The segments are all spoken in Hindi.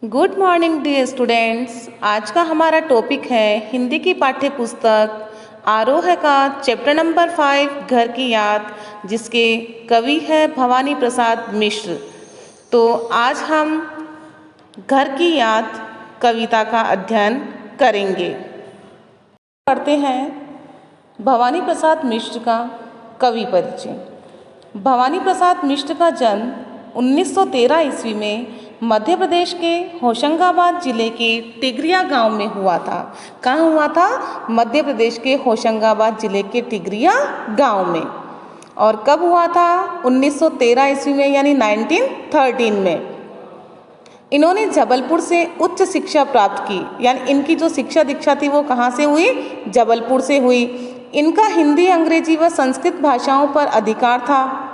Good morning dear students. आज का हमारा टॉपिक है हिंदी की पाठ्य पुस्तक आरोह का चैप्टर नंबर 5 घर की याद, जिसके कवि है भवानी प्रसाद मिश्र। तो आज हम घर की याद कविता का अध्ययन करेंगे। पढ़ते हैं भवानी प्रसाद मिश्र का कवि परिचय। भवानी प्रसाद मिश्र का जन्म 1913 ईस्वी में मध्य प्रदेश के होशंगाबाद जिले के टिगरिया गांव में हुआ था। कहाँ हुआ था? मध्य प्रदेश के होशंगाबाद जिले के टिगरिया गांव में। और कब हुआ था? 1913 ईस्वी में, यानी 1913 में। इन्होंने जबलपुर से उच्च शिक्षा प्राप्त की, यानी इनकी जो शिक्षा दीक्षा थी वो कहाँ से हुई? जबलपुर से हुई। इनका हिंदी, अंग्रेजी व संस्कृत भाषाओं पर अधिकार था।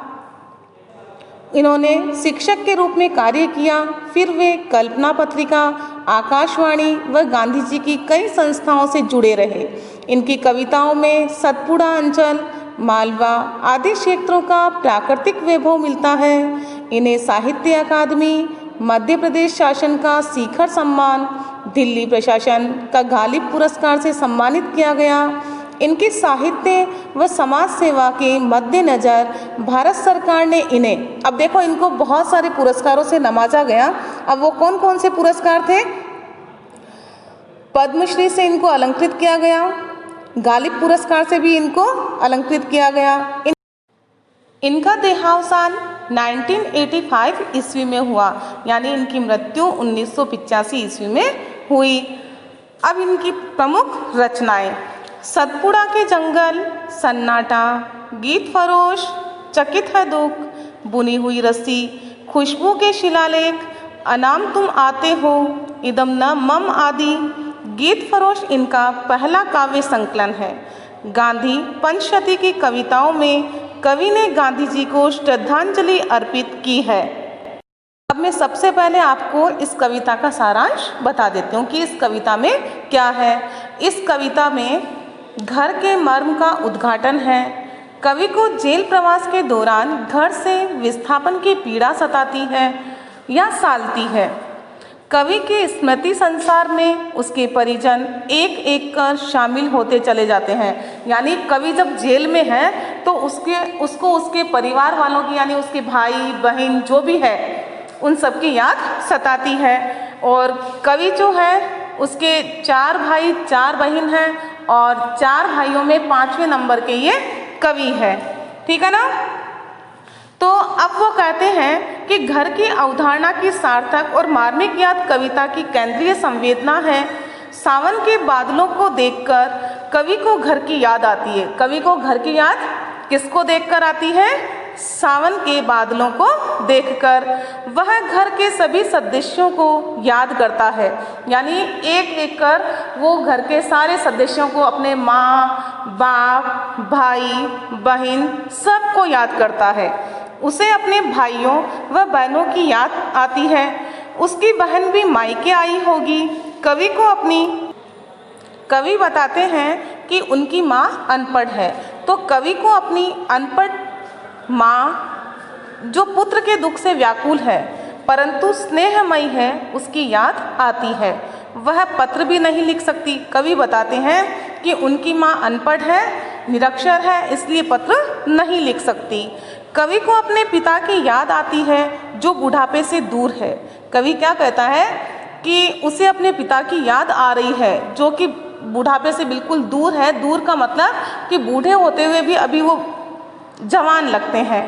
इन्होंने शिक्षक के रूप में कार्य किया। फिर वे कल्पना पत्रिका, आकाशवाणी व गांधी जी की कई संस्थाओं से जुड़े रहे। इनकी कविताओं में सतपुड़ा अंचल, मालवा आदि क्षेत्रों का प्राकृतिक वैभव मिलता है। इन्हें साहित्य अकादमी, मध्य प्रदेश शासन का शिखर सम्मान, दिल्ली प्रशासन का गालिब पुरस्कार से सम्मानित किया गया। इनकी साहित्य व समाज सेवा के मद्देनज़र भारत सरकार ने इन्हें, अब देखो, इनको बहुत सारे पुरस्कारों से नवाजा गया। अब वो कौन कौन से पुरस्कार थे? पद्मश्री से इनको अलंकृत किया गया, गालिब पुरस्कार से भी इनको अलंकृत किया गया। इनका देहावसान 1985 ईस्वी में हुआ, यानी इनकी मृत्यु 1985 ईस्वी में हुई। अब इनकी प्रमुख रचनाएं: सतपुड़ा के जंगल, सन्नाटा, गीत फरोश, चकित है दुख, बुनी हुई रस्सी, खुशबू के शिलालेख, अनाम तुम आते हो, इदम न मम आदि। गीत फरोश इनका पहला काव्य संकलन है। गांधी पंचशती की कविताओं में कवि ने गांधी जी को श्रद्धांजलि अर्पित की है। अब मैं सबसे पहले आपको इस कविता का सारांश बता देती हूँ कि इस कविता में क्या है। इस कविता में घर के मर्म का उद्घाटन है। कवि को जेल प्रवास के दौरान घर से विस्थापन की पीड़ा सताती है या सालती है। कवि के स्मृति संसार में उसके परिजन एक एक कर शामिल होते चले जाते हैं। यानी कवि जब जेल में है तो उसको उसके परिवार वालों की, यानी उसके भाई बहन जो भी है, उन सब की याद सताती है। और कवि जो है, उसके 4 भाई 4 बहन हैं, और 4 भाइयों में 5वें नंबर के ये कवि है। ठीक है ना? तो अब वो कहते हैं कि घर की अवधारणा की सार्थक और मार्मिक याद कविता की केंद्रीय संवेदना है। सावन के बादलों को देखकर कवि को घर की याद आती है। कवि को घर की याद किसको देखकर आती है? सावन के बादलों को देखकर। वह घर के सभी सदस्यों को याद करता है, यानी एक एक कर वो घर के सारे सदस्यों को, अपने माँ बाप, भाई बहन, सबको याद करता है। उसे अपने भाइयों व बहनों की याद आती है। उसकी बहन भी मायके आई होगी। कवि बताते हैं कि उनकी माँ अनपढ़ है, तो कवि को अपनी अनपढ़ माँ, जो पुत्र के दुख से व्याकुल है परंतु स्नेहमयी है, उसकी याद आती है। वह पत्र भी नहीं लिख सकती। कवि बताते हैं कि उनकी माँ अनपढ़ है, निरक्षर है, इसलिए पत्र नहीं लिख सकती। कवि को अपने पिता की याद आती है जो बुढ़ापे से दूर है। कवि क्या कहता है कि उसे अपने पिता की याद आ रही है, जो कि बुढ़ापे से बिल्कुल दूर है। दूर का मतलब कि बूढ़े होते हुए भी अभी वो जवान लगते हैं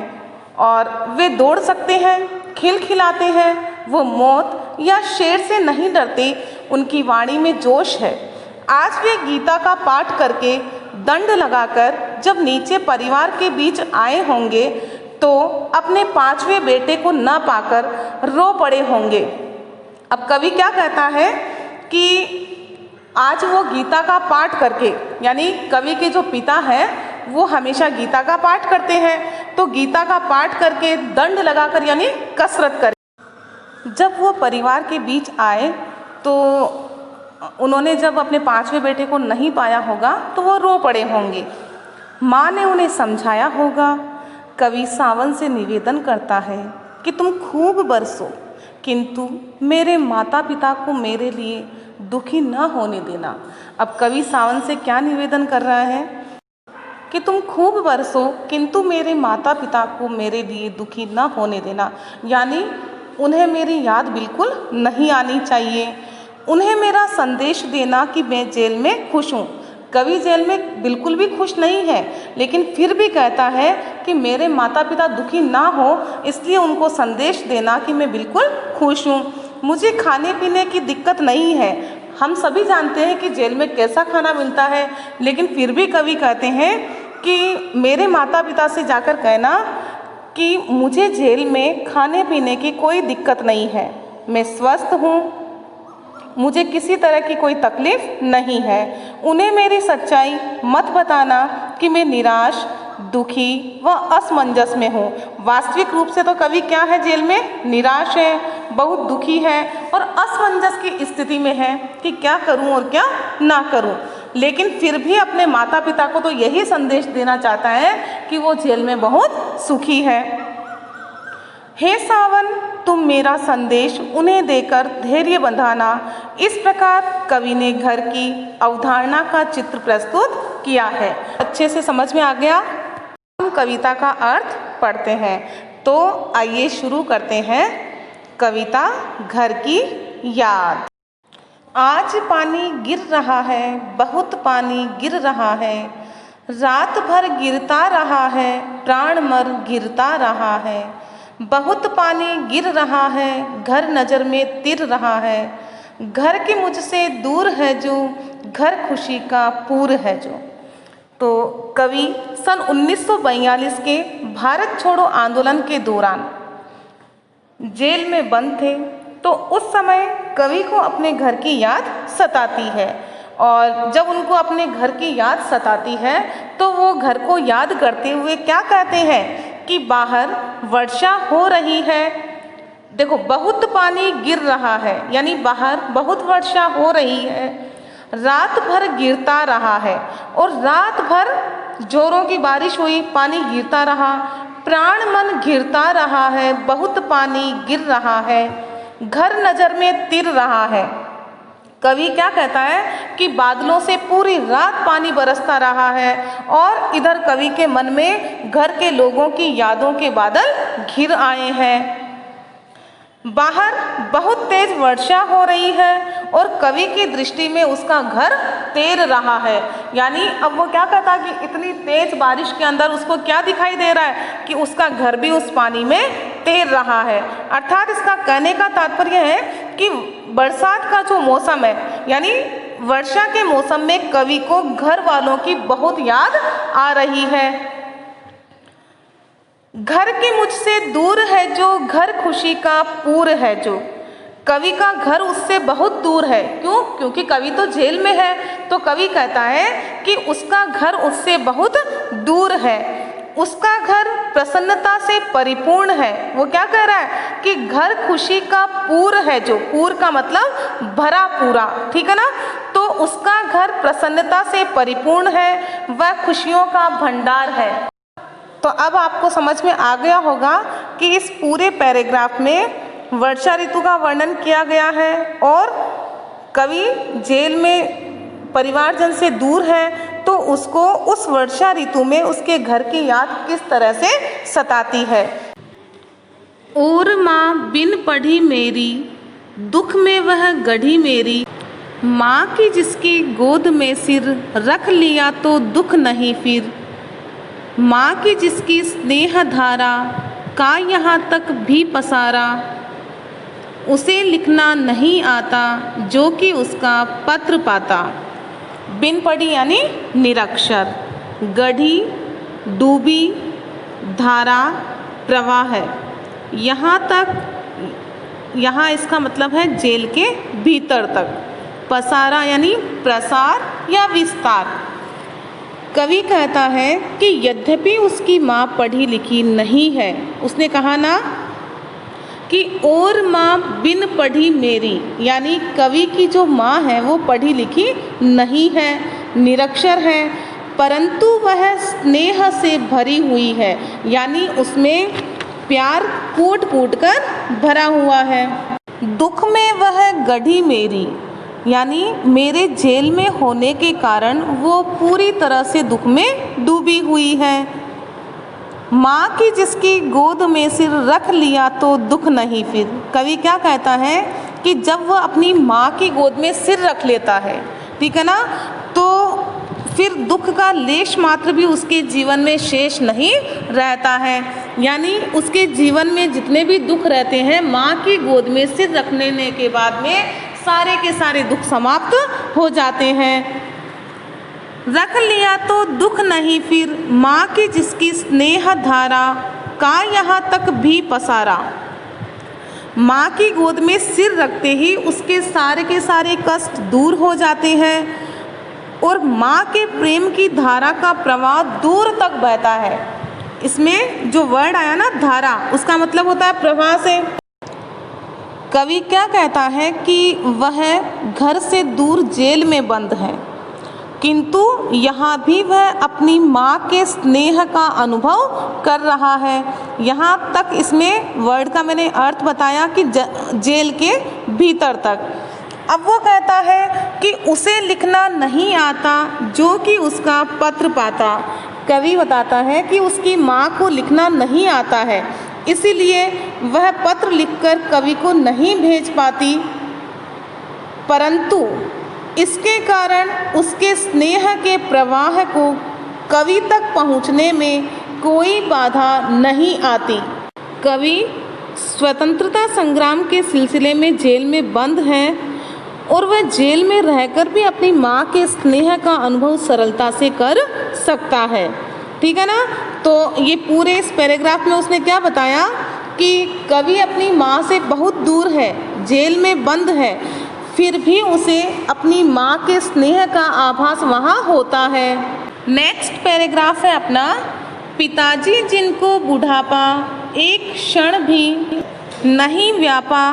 और वे दौड़ सकते हैं, खिलखिलाते हैं। वो मौत या शेर से नहीं डरते, उनकी वाणी में जोश है। आज वे गीता का पाठ करके दंड लगाकर जब नीचे परिवार के बीच आए होंगे तो अपने 5वें बेटे को न पाकर रो पड़े होंगे। अब कवि क्या कहता है कि आज वो गीता का पाठ करके, यानी कवि के जो पिता हैं वो हमेशा गीता का पाठ करते हैं, तो गीता का पाठ करके दंड लगाकर, यानी कसरत करें। जब वो परिवार के बीच आए तो उन्होंने जब अपने 5वें बेटे को नहीं पाया होगा तो वो रो पड़े होंगे। माँ ने उन्हें समझाया होगा। कवि सावन से निवेदन करता है कि तुम खूब बरसो, किंतु मेरे माता पिता को मेरे लिए दुखी न होने देना। अब कवि सावन से क्या निवेदन कर रहा है कि तुम खूब बरसो किंतु मेरे माता पिता को मेरे लिए दुखी न होने देना, यानी उन्हें मेरी याद बिल्कुल नहीं आनी चाहिए। उन्हें मेरा संदेश देना कि मैं जेल में खुश हूँ। कवि जेल में बिल्कुल भी खुश नहीं है, लेकिन फिर भी कहता है कि मेरे माता पिता दुखी ना हो, इसलिए उनको संदेश देना कि मैं बिल्कुल खुश हूँ। मुझे खाने पीने की दिक्कत नहीं है। हम सभी जानते हैं कि जेल में कैसा खाना मिलता है, लेकिन फिर भी कवि कहते हैं कि मेरे माता पिता से जाकर कहना कि मुझे जेल में खाने पीने की कोई दिक्कत नहीं है, मैं स्वस्थ हूँ, मुझे किसी तरह की कोई तकलीफ नहीं है। उन्हें मेरी सच्चाई मत बताना कि मैं निराश, दुखी व असमंजस में हूँ। वास्तविक रूप से तो कवि क्या है, जेल में निराश है, बहुत दुखी है और असमंजस की स्थिति में है कि क्या करूँ और क्या ना करूँ। लेकिन फिर भी अपने माता पिता को तो यही संदेश देना चाहता है कि वो जेल में बहुत सुखी है। हे सावन, तुम मेरा संदेश उन्हें देकर धैर्य बंधाना। इस प्रकार कवि ने घर की अवधारणा का चित्र प्रस्तुत किया है। अच्छे से समझ में आ गया? हम कविता का अर्थ पढ़ते हैं, तो आइए शुरू करते हैं। कविता घर की याद। आज पानी गिर रहा है, बहुत पानी गिर रहा है, रात भर गिरता रहा है, प्राण मर गिरता रहा है। बहुत पानी गिर रहा है, घर नज़र में तिर रहा है, घर की मुझसे दूर है जो, घर खुशी का पूर है जो। तो कवि सन 1942 के भारत छोड़ो आंदोलन के दौरान जेल में बंद थे, तो उस समय कवि को अपने घर की याद सताती है। और जब उनको अपने घर की याद सताती है तो वो घर को याद करते हुए क्या कहते हैं कि बाहर वर्षा हो रही है। देखो, बहुत पानी गिर रहा है, यानी बाहर बहुत वर्षा हो रही है, रात भर गिरता रहा है, और रात भर जोरों की बारिश हुई, पानी गिरता रहा, प्राण मन गिरता रहा है, बहुत पानी गिर रहा है, घर नज़र में तिर रहा है। कवि क्या कहता है कि बादलों से पूरी रात पानी बरसता रहा है, और इधर कवि के मन में घर के लोगों की यादों के बादल घिर आए हैं। बाहर बहुत तेज वर्षा हो रही है और कवि की दृष्टि में उसका घर तैर रहा है। यानी अब वो क्या कहता है कि इतनी तेज बारिश के अंदर उसको क्या दिखाई दे रहा है कि उसका घर भी उस पानी में तैर रहा है। अर्थात इसका कहने का तात्पर्य है कि बरसात का जो मौसम है, यानी वर्षा के मौसम में कवि को घर वालों की बहुत याद आ रही है। घर की मुझसे दूर है जो, घर खुशी का पूर है जो। कवि का घर उससे बहुत दूर है। क्यों? क्योंकि कवि तो जेल में है, तो कवि कहता है कि उसका घर उससे बहुत दूर है। उसका घर प्रसन्नता से परिपूर्ण है। वो क्या कह रहा है कि घर खुशी का पूर है जो, पूर का मतलब भरा पूरा, ठीक है ना। तो उसका घर प्रसन्नता से परिपूर्ण है, वह खुशियों का भंडार है। तो अब आपको समझ में आ गया होगा कि इस पूरे पैराग्राफ में वर्षा ऋतु का वर्णन किया गया है और कवि जेल में परिवारजन से दूर है, तो उसको उस वर्षा ऋतु में उसके घर की याद किस तरह से सताती है। और माँ बिन पढ़ी मेरी, दुख में वह गढ़ी मेरी, माँ की जिसकी गोद में सिर रख लिया तो दुख नहीं फिर, माँ की जिसकी स्नेह धारा का यहाँ तक भी पसारा, उसे लिखना नहीं आता जो कि उसका पत्र पाता। बिन पढ़ी यानी निरक्षर, गढ़ी डूबी, धारा प्रवाह है, यहाँ तक, यहाँ इसका मतलब है जेल के भीतर तक, पसारा यानी प्रसार या विस्तार। कवि कहता है कि यद्यपि उसकी माँ पढ़ी लिखी नहीं है, उसने कहा ना कि और माँ बिन पढ़ी मेरी, यानी कवि की जो माँ है वो पढ़ी लिखी नहीं है, निरक्षर है, परंतु वह स्नेह से भरी हुई है, यानी उसमें प्यार कूट कूट कर भरा हुआ है। दुख में वह गढ़ी मेरी, यानी मेरे जेल में होने के कारण वो पूरी तरह से दुख में डूबी हुई है। माँ की जिसकी गोद में सिर रख लिया तो दुख नहीं फिर। कवि क्या कहता है कि जब वह अपनी माँ की गोद में सिर रख लेता है, ठीक है ना, तो फिर दुख का लेश मात्र भी उसके जीवन में शेष नहीं रहता है। यानी उसके जीवन में जितने भी दुख रहते हैं, माँ की गोद में सिर रख लेने के बाद में सारे के सारे दुख समाप्त हो जाते हैं। रख लिया तो दुख नहीं फिर, माँ की जिसकी स्नेह धारा का यहाँ तक भी पसारा। माँ की गोद में सिर रखते ही उसके सारे के सारे कष्ट दूर हो जाते हैं और माँ के प्रेम की धारा का प्रवाह दूर तक बहता है। इसमें जो वर्ड आया ना धारा, उसका मतलब होता है प्रवाह से। कवि क्या कहता है कि वह घर से दूर जेल में बंद है, किंतु यहाँ भी वह अपनी माँ के स्नेह का अनुभव कर रहा है। यहाँ तक इसमें वर्ड का मैंने अर्थ बताया कि जेल के भीतर तक। अब वो कहता है कि उसे लिखना नहीं आता जो कि उसका पत्र पाता। कवि बताता है कि उसकी माँ को लिखना नहीं आता है, इसीलिए वह पत्र लिखकर कवि को नहीं भेज पाती, परंतु इसके कारण उसके स्नेह के प्रवाह को कवि तक पहुँचने में कोई बाधा नहीं आती। कवि स्वतंत्रता संग्राम के सिलसिले में जेल में बंद है और वह जेल में रहकर भी अपनी माँ के स्नेह का अनुभव सरलता से कर सकता है, ठीक है ना। तो ये पूरे इस पैराग्राफ में उसने क्या बताया कि कवि अपनी माँ से बहुत दूर है, जेल में बंद है, फिर भी उसे अपनी माँ के स्नेह का आभास वहाँ होता है। नेक्स्ट पैराग्राफ है अपना, पिताजी जिनको बुढ़ापा एक क्षण भी नहीं व्यापा,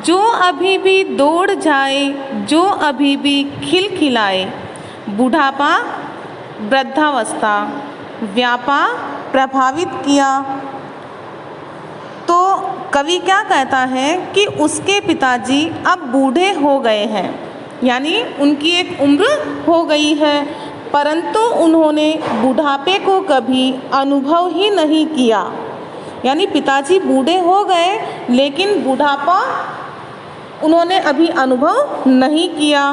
जो अभी भी दौड़ जाए, जो अभी भी खिलखिलाए। बुढ़ापा वृद्धावस्था, व्यापा प्रभावित किया। तो कवि क्या कहता है कि उसके पिताजी अब बूढ़े हो गए हैं, यानी उनकी एक उम्र हो गई है, परंतु उन्होंने बुढ़ापे को कभी अनुभव ही नहीं किया। यानी पिताजी बूढ़े हो गए लेकिन बुढ़ापा उन्होंने अभी अनुभव नहीं किया।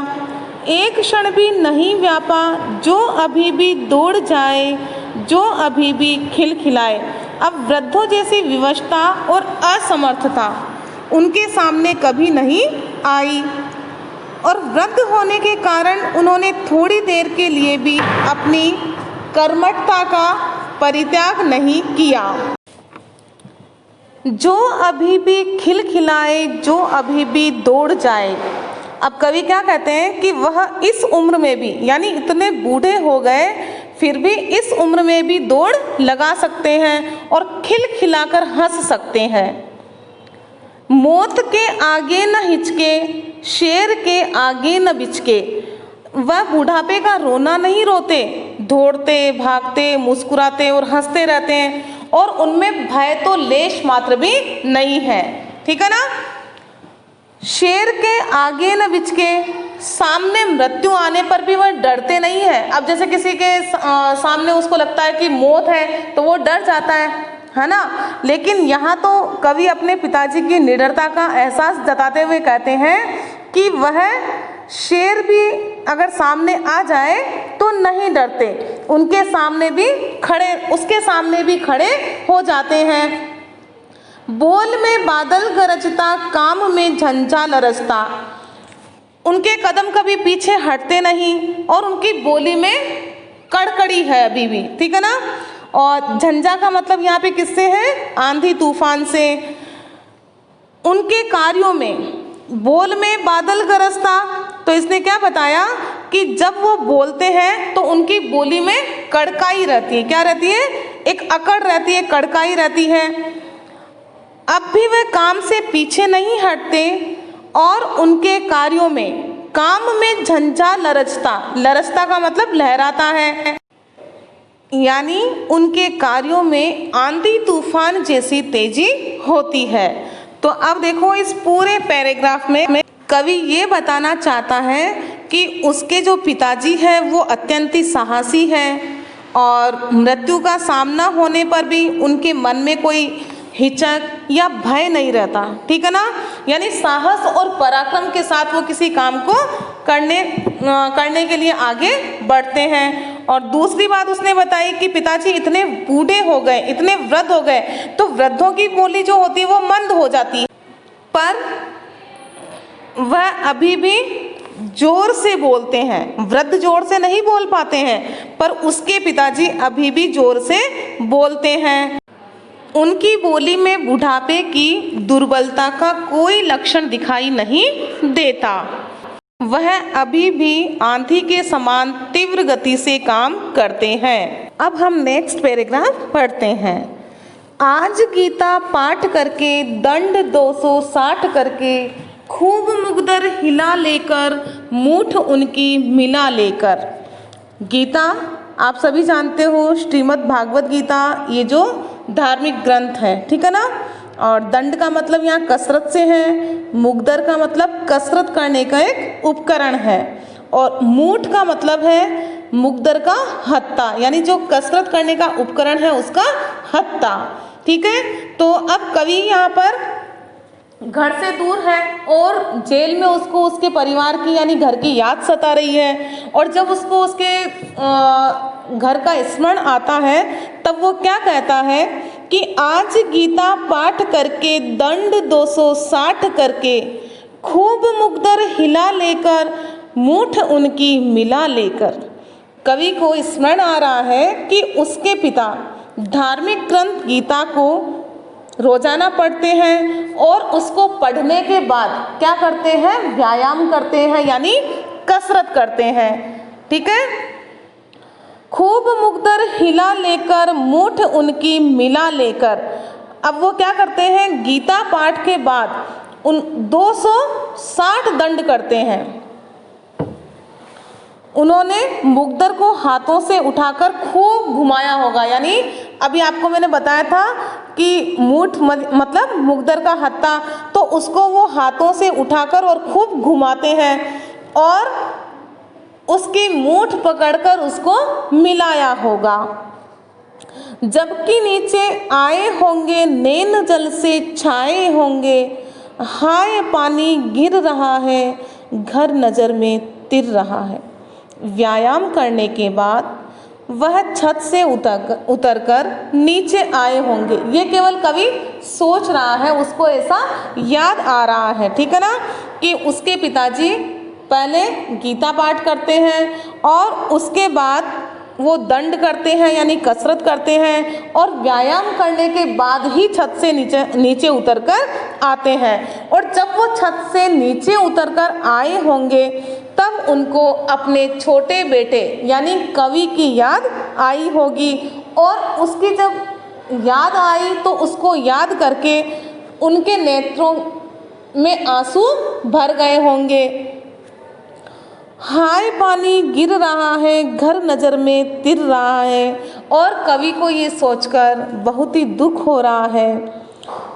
एक क्षण भी नहीं व्यापा, जो अभी भी दौड़ जाए, जो अभी भी खिलखिलाए। अब वृद्धों जैसी विवशता और असमर्थता उनके सामने कभी नहीं आई और वृद्ध होने के कारण उन्होंने थोड़ी देर के लिए भी अपनी कर्मठता का परित्याग नहीं किया। जो अभी भी खिलखिलाए, जो अभी भी दौड़ जाए। अब कवि क्या कहते हैं कि वह इस उम्र में भी, यानी इतने बूढ़े हो गए फिर भी इस उम्र में भी दौड़ लगा सकते हैं और खिलखिलाकर हंस सकते हैं। मौत के आगे न हिचके, शेर के आगे न बिचके। वह बुढ़ापे का रोना नहीं रोते, दौड़ते भागते मुस्कुराते और हंसते रहते हैं और उनमें भय तो लेश मात्र भी नहीं है, ठीक है ना। शेर के आगे न बिचके, सामने मृत्यु आने पर भी वह डरते नहीं है। अब जैसे किसी के सामने उसको लगता है कि मौत है तो वो डर जाता है ना। लेकिन यहाँ तो कवि अपने पिताजी की निडरता का एहसास जताते हुए कहते हैं कि वह शेर भी अगर सामने आ जाए तो नहीं डरते, उनके सामने भी खड़े, उसके सामने भी खड़े हो जाते हैं। बोल में बादल गरजता, काम में झंझा लरजता। उनके कदम कभी पीछे हटते नहीं और उनकी बोली में कड़कड़ी है अभी भी, ठीक है ना। और झंझा का मतलब यहाँ पे किससे है? आंधी तूफान से। उनके कार्यों में बोल में बादल गरजता, तो इसने क्या बताया कि जब वो बोलते हैं तो उनकी बोली में कड़काई रहती है। क्या रहती है? एक अकड़ रहती है, कड़काई रहती है। अब भी वे काम से पीछे नहीं हटते और उनके कार्यों में, काम में झंझा लरजता, लरजता का मतलब लहराता है, यानी उनके कार्यों में आंधी तूफान जैसी तेजी होती है। तो अब देखो इस पूरे पैराग्राफ में कवि ये बताना चाहता है कि उसके जो पिताजी हैं वो अत्यंत ही साहसी हैं और मृत्यु का सामना होने पर भी उनके मन में कोई हिचक या भय नहीं रहता, ठीक है ना। यानी साहस और पराक्रम के साथ वो किसी काम को करने के लिए आगे बढ़ते हैं। और दूसरी बात उसने बताई कि पिताजी इतने बूढ़े हो गए, इतने वृद्ध हो गए, तो वृद्धों की बोली जो होती है वो मंद हो जाती है, पर वह अभी भी जोर से बोलते हैं। वृद्ध जोर से नहीं बोल पाते हैं, पर उसके पिताजी अभी भी जोर से बोलते हैं। उनकी बोली में बुढ़ापे की दुर्बलता का कोई लक्षण दिखाई नहीं देता। वह अभी भी आंधी के समान तीव्र गति से काम करते हैं। अब हम नेक्स्ट पैराग्राफ पढ़ते हैं। आज गीता पाठ करके दंड 260 करके खूब मुगदर हिला लेकर मूठ उनकी मिला लेकर। गीता आप सभी जानते हो, श्रीमद् भागवत गीता ये जो धार्मिक ग्रंथ है, ठीक है ना। और दंड का मतलब यहाँ कसरत से है, मुगदर का मतलब कसरत करने का एक उपकरण है, और मूठ का मतलब है मुगदर का हत्ता, यानी जो कसरत करने का उपकरण है उसका हत्ता, ठीक है। तो अब कवि यहाँ पर घर से दूर है और जेल में उसको उसके परिवार की यानी घर की याद सता रही है, और जब उसको उसके घर का स्मरण आता है तब वो क्या कहता है कि आज गीता पाठ करके दंड 260 करके खूब मुगदर हिला लेकर मूठ उनकी मिला लेकर। कवि को स्मरण आ रहा है कि उसके पिता धार्मिक ग्रंथ गीता को रोजाना पढ़ते हैं और उसको पढ़ने के बाद क्या करते हैं, व्यायाम करते हैं, यानी कसरत करते हैं, ठीक है। खूब मुगदर हिला लेकर मूठ उनकी मिला लेकर। अब वो क्या करते हैं, गीता पाठ के बाद उन 260 दंड करते हैं। उन्होंने मुगदर को हाथों से उठाकर खूब घुमाया होगा, यानी अभी आपको मैंने बताया था कि मूठ मतलब मुगदर का हत्ता, तो उसको वो हाथों से उठाकर और खूब घुमाते हैं और उसकी मूठ पकड़कर उसको मिलाया होगा। जबकि नीचे आए होंगे नैन जल से छाए होंगे, हाय पानी गिर रहा है घर नज़र में तिर रहा है। व्यायाम करने के बाद वह छत से उतरकर नीचे आए होंगे। ये केवल कवि सोच रहा है, उसको ऐसा याद आ रहा है, ठीक है ना, कि उसके पिताजी पहले गीता पाठ करते हैं और उसके बाद वो दंड करते हैं यानी कसरत करते हैं, और व्यायाम करने के बाद ही छत से नीचे उतरकर आते हैं। और जब वो छत से नीचे उतरकर आए होंगे तब उनको अपने छोटे बेटे यानी कवि की याद आई होगी, और उसकी जब याद आई तो उसको याद करके उनके नेत्रों में आंसू भर गए होंगे। हाय पानी गिर रहा है घर नज़र में तिर रहा है, और कवि को ये सोचकर बहुत ही दुख हो रहा है।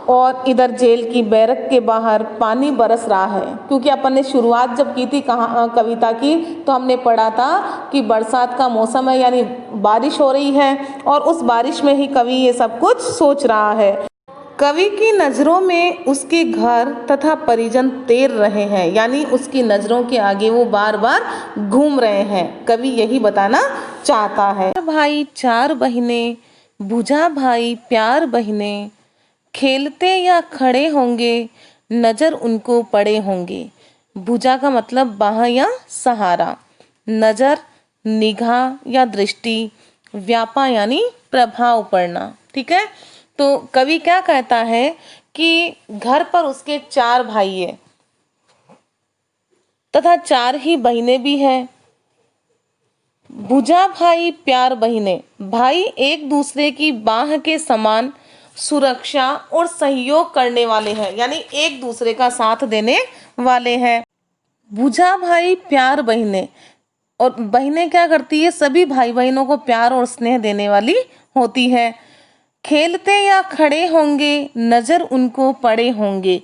और इधर जेल की बैरक के बाहर पानी बरस रहा है, क्योंकि अपन ने शुरुआत जब की थी कविता की तो हमने पढ़ा था कि बरसात का मौसम है यानी बारिश हो रही है, और उस बारिश में ही कवि ये सब कुछ सोच रहा है। कवि की नज़रों में उसके घर तथा परिजन तैर रहे हैं, यानी उसकी नज़रों के आगे वो बार बार घूम रहे हैं। कवि यही बताना चाहता है। भाई चार बहिने, बुझा भाई प्यार बहिने, खेलते या खड़े होंगे नज़र उनको पड़े होंगे। भुजा का मतलब बाह या सहारा, नज़र निगाह या दृष्टि, व्यापा यानी प्रभाव पड़ना, ठीक है। तो कवि क्या कहता है कि घर पर उसके 4 भाई है तथा 4 ही बहनें भी हैं। बुझा भाई प्यार बहिने, भाई एक दूसरे की बाह के समान सुरक्षा और सहयोग करने वाले हैं, यानी एक दूसरे का साथ देने वाले हैं। बुझा भाई प्यार बहिने, और बहनें क्या करती है, सभी भाई बहनों को प्यार और स्नेह देने वाली होती है। खेलते या खड़े होंगे नजर उनको पड़े होंगे।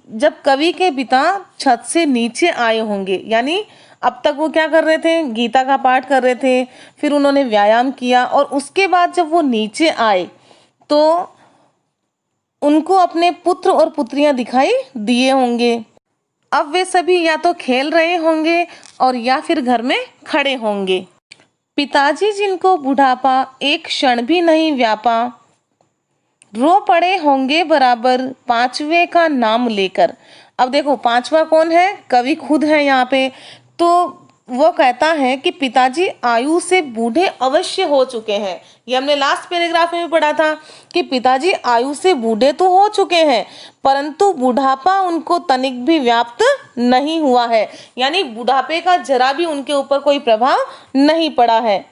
जब कवि के पिता छत से नीचे आए होंगे, यानी अब तक वो क्या कर रहे थे, गीता का पाठ कर रहे थे, फिर उन्होंने व्यायाम किया और उसके बाद जब वो नीचे आए तो उनको अपने पुत्र और पुत्रियां दिखाई दिए होंगे। अब वे सभी या तो खेल रहे होंगे और या फिर घर में खड़े होंगे। पिताजी जिनको बुढ़ापा एक क्षण भी नहीं व्यापा, रो पड़े होंगे बराबर पांचवे का नाम लेकर। अब देखो पांचवा कौन है, कवि खुद है यहाँ पे। तो वो कहता है कि पिताजी आयु से बूढ़े अवश्य हो चुके हैं। ये हमने लास्ट पैराग्राफ में भी पढ़ा था कि पिताजी आयु से बूढ़े तो हो चुके हैं, परंतु बुढ़ापा उनको तनिक भी व्याप्त नहीं हुआ है, यानी बुढ़ापे का जरा भी उनके ऊपर कोई प्रभाव नहीं पड़ा है।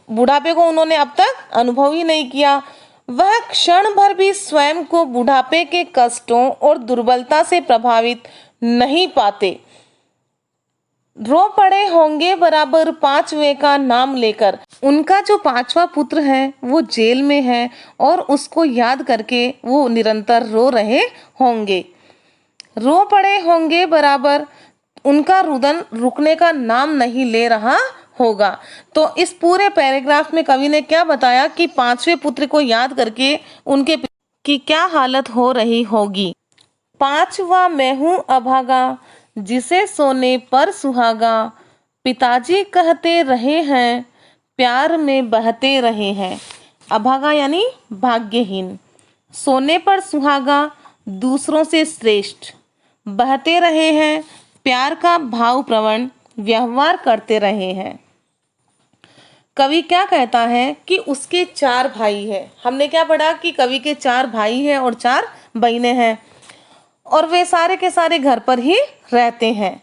बुढ़ापे को उन्होंने अब तक अनुभव ही नहीं किया। वह क्षण भर भी स्वयं को बुढ़ापे के कष्टों और दुर्बलता से प्रभावित नहीं पाते। रो पड़े होंगे बराबर पांचवे का नाम लेकर। उनका जो पांचवा पुत्र है वो जेल में है और उसको याद करके वो निरंतर रो रहे होंगे। रो पड़े होंगे बराबर, उनका रुदन रुकने का नाम नहीं ले रहा होगा। तो इस पूरे पैराग्राफ में कवि ने क्या बताया कि पांचवे पुत्र को याद करके उनके की क्या हालत हो रही होगी। पांचवा मैं हूँ अभागा, जिसे सोने पर सुहागा, पिताजी कहते रहे हैं, प्यार में बहते रहे हैं। अभागा यानी भाग्यहीन, सोने पर सुहागा दूसरों से श्रेष्ठ, बहते रहे हैं प्यार का भाव प्रवण व्यवहार करते रहे हैं। कवि क्या कहता है कि उसके 4 भाई हैं। हमने क्या पढ़ा कि कवि के 4 भाई हैं और 4 बहनें हैं और वे सारे के सारे घर पर ही रहते हैं।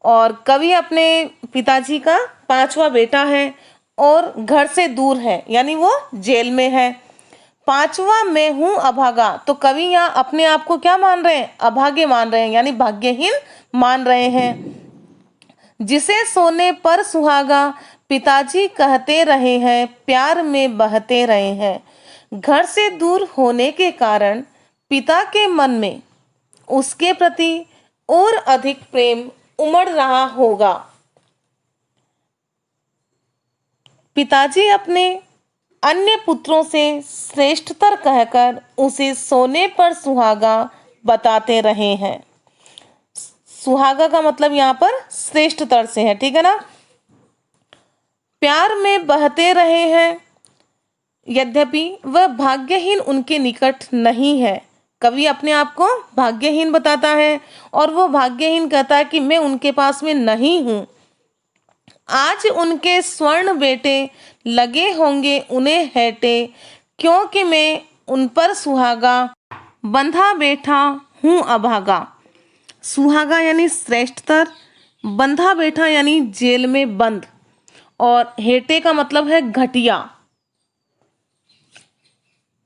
और कवि अपने पिताजी का 5वां बेटा है और घर से दूर है, यानी वो जेल में है। 5वां मैं हूँ अभागा, तो कवि यहाँ अपने आप को क्या मान रहे हैं, अभागे मान रहे हैं, यानी भाग्यहीन मान रहे हैं। जिसे सोने पर सुहागा, पिताजी कहते रहे हैं, प्यार में बहते रहे हैं। घर से दूर होने के कारण पिता के मन में उसके प्रति और अधिक प्रेम उमड़ रहा होगा। पिताजी अपने अन्य पुत्रों से श्रेष्ठतर कहकर उसे सोने पर सुहागा बताते रहे हैं। सुहागा का मतलब यहाँ पर श्रेष्ठतर से है, ठीक है ना। प्यार में बहते रहे हैं, यद्यपि वह भाग्यहीन उनके निकट नहीं है। कवि अपने आप को भाग्यहीन बताता है और वो भाग्यहीन कहता है कि मैं उनके पास में नहीं हूँ। आज उनके स्वर्ण बेटे लगे होंगे उन्हें हेटे, क्योंकि मैं उन पर सुहागा बंधा बैठा हूँ अभागा। सुहागा यानी श्रेष्ठतर, बंधा बैठा यानी जेल में बंद, और हेटे का मतलब है घटिया।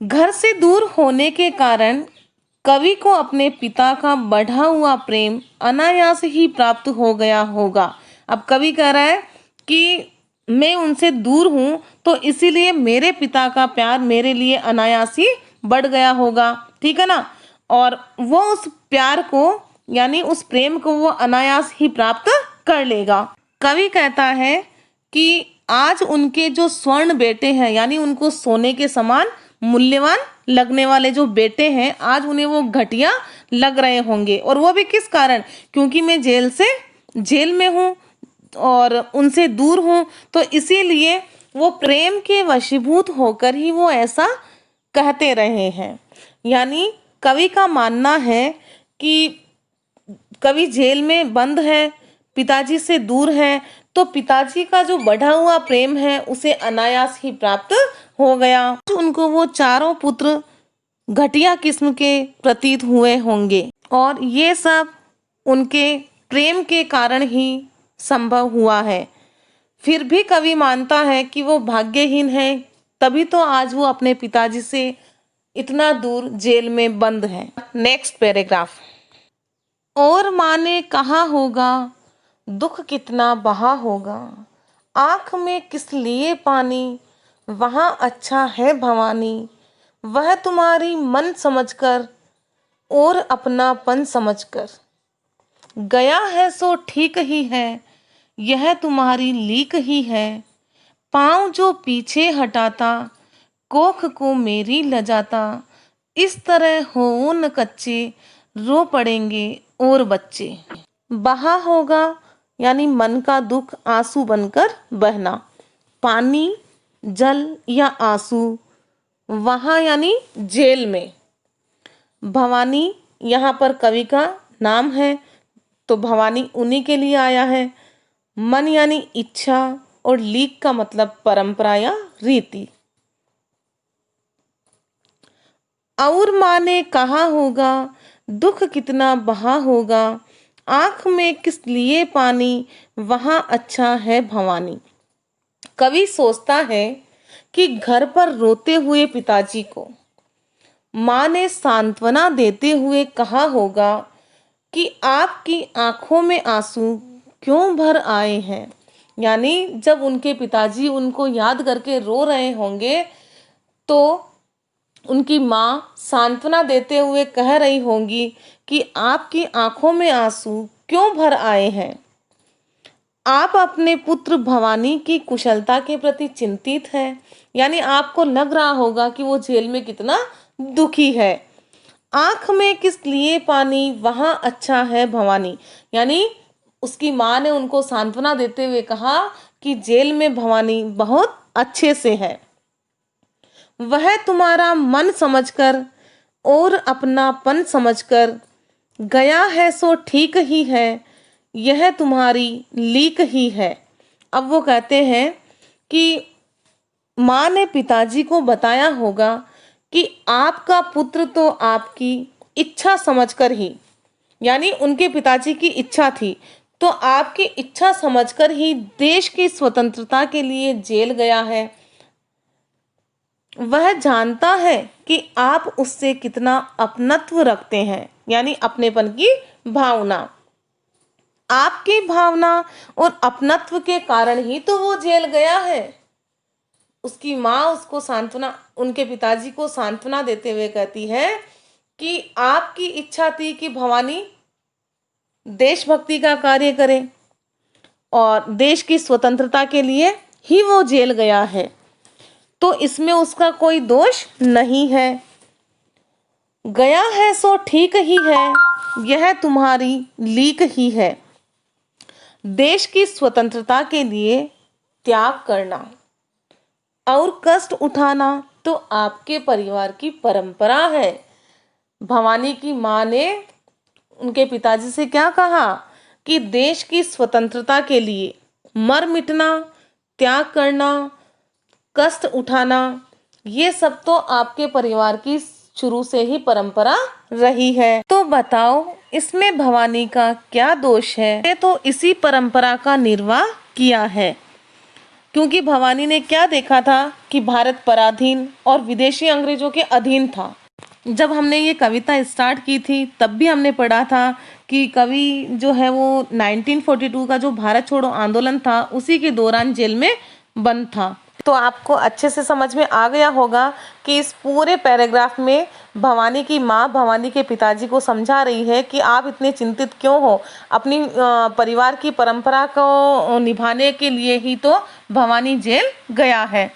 घर से दूर होने के कारण कवि को अपने पिता का बढ़ा हुआ प्रेम अनायास ही प्राप्त हो गया होगा। अब कवि कह रहा है कि मैं उनसे दूर हूं तो इसीलिए मेरे पिता का प्यार मेरे लिए अनायास ही बढ़ गया होगा, ठीक है ना। और वो उस प्यार को यानी उस प्रेम को वो अनायास ही प्राप्त कर लेगा। कवि कहता है कि आज उनके जो स्वर्ण बेटे हैं, यानी उनको सोने के समान मूल्यवान लगने वाले जो बेटे हैं, आज उन्हें वो घटिया लग रहे होंगे। और वो भी किस कारण, क्योंकि मैं जेल में हूँ और उनसे दूर हूँ, तो इसीलिए वो प्रेम के वशीभूत होकर ही वो ऐसा कहते रहे हैं। यानी कवि का मानना है कि कवि जेल में बंद है, पिताजी से दूर है, तो पिताजी का जो बढ़ा हुआ प्रेम है उसे अनायास ही प्राप्त हो गया। उनको वो चारों पुत्र घटिया किस्म के प्रतीत हुए होंगे और ये सब उनके प्रेम के कारण ही संभव हुआ है। फिर भी कवि मानता है कि वो भाग्यहीन है, तभी तो आज वो अपने पिताजी से इतना दूर जेल में बंद है। Next paragraph. और माँ ने कहा होगा, दुख कितना बहा होगा, आँख में किस लिए पानी, वहाँ अच्छा है भवानी, वह तुम्हारी मन समझकर और अपनापन समझकर। गया है सो ठीक ही है, यह तुम्हारी लीक ही है। पाँव जो पीछे हटाता, कोख को मेरी लजाता। इस तरह हो न कच्चे, रो पड़ेंगे और बच्चे। बहा होगा यानी मन का दुख आंसू बनकर बहना। पानी, जल या आंसू, वहाँ यानी जेल में। भवानी यहाँ पर कवि का नाम है, तो भवानी उन्हीं के लिए आया है। मन यानी इच्छा और लीक का मतलब परंपरा या रीति। और माँ ने कहा होगा, दुख कितना बहा होगा। आंख में किस लिए पानी, वहाँ अच्छा है भवानी। कवि सोचता है कि घर पर रोते हुए पिताजी को माँ ने सांत्वना देते हुए कहा होगा कि आपकी आंखों में आंसू क्यों भर आए हैं। यानी जब उनके पिताजी उनको याद करके रो रहे होंगे तो उनकी माँ सांत्वना देते हुए कह रही होंगी कि आपकी आंखों में आंसू क्यों भर आए हैं। आप अपने पुत्र भवानी की कुशलता के प्रति चिंतित हैं। यानी आपको लग रहा होगा कि वो जेल में कितना दुखी है। आंख में किस लिए पानी, वहाँ अच्छा है भवानी। यानी उसकी माँ ने उनको सांत्वना देते हुए कहा कि जेल में भवानी बहुत अच्छे से है। वह तुम्हारा मन समझकर और अपनापन समझकर। गया है सो ठीक ही है, यह तुम्हारी लीक ही है। अब वो कहते हैं कि माँ ने पिताजी को बताया होगा कि आपका पुत्र तो आपकी इच्छा समझकर ही, यानी उनके पिताजी की इच्छा थी, तो आपकी इच्छा समझकर ही देश की स्वतंत्रता के लिए जेल गया है। वह जानता है कि आप उससे कितना अपनत्व रखते हैं, यानी अपनेपन की भावना। आपकी भावना और अपनत्व के कारण ही तो वो जेल गया है। उसकी माँ उसको सांत्वना, उनके पिताजी को सांत्वना देते हुए कहती है कि आपकी इच्छा थी कि भवानी देशभक्ति का कार्य करे और देश की स्वतंत्रता के लिए ही वो जेल गया है, तो इसमें उसका कोई दोष नहीं है। गया है सो ठीक ही है, यह तुम्हारी लीक ही है। देश की स्वतंत्रता के लिए त्याग करना और कष्ट उठाना तो आपके परिवार की परंपरा है। भवानी की माँ ने उनके पिताजी से क्या कहा कि देश की स्वतंत्रता के लिए मर मिटना, त्याग करना, कष्ट उठाना, ये सब तो आपके परिवार की शुरू से ही परंपरा रही है। तो बताओ इसमें भवानी का क्या दोष है। ये तो इसी परंपरा का निर्वाह किया है, क्योंकि भवानी ने क्या देखा था कि भारत पराधीन और विदेशी अंग्रेजों के अधीन था। जब हमने ये कविता स्टार्ट की थी तब भी हमने पढ़ा था कि कवि जो है वो 1942 का जो भारत छोड़ो आंदोलन था उसी के दौरान जेल में बंद था। तो आपको अच्छे से समझ में आ गया होगा कि इस पूरे पैराग्राफ में भवानी की माँ भवानी के पिताजी को समझा रही है कि आप इतने चिंतित क्यों हो। अपनी परिवार की परंपरा को निभाने के लिए ही तो भवानी जेल गया है।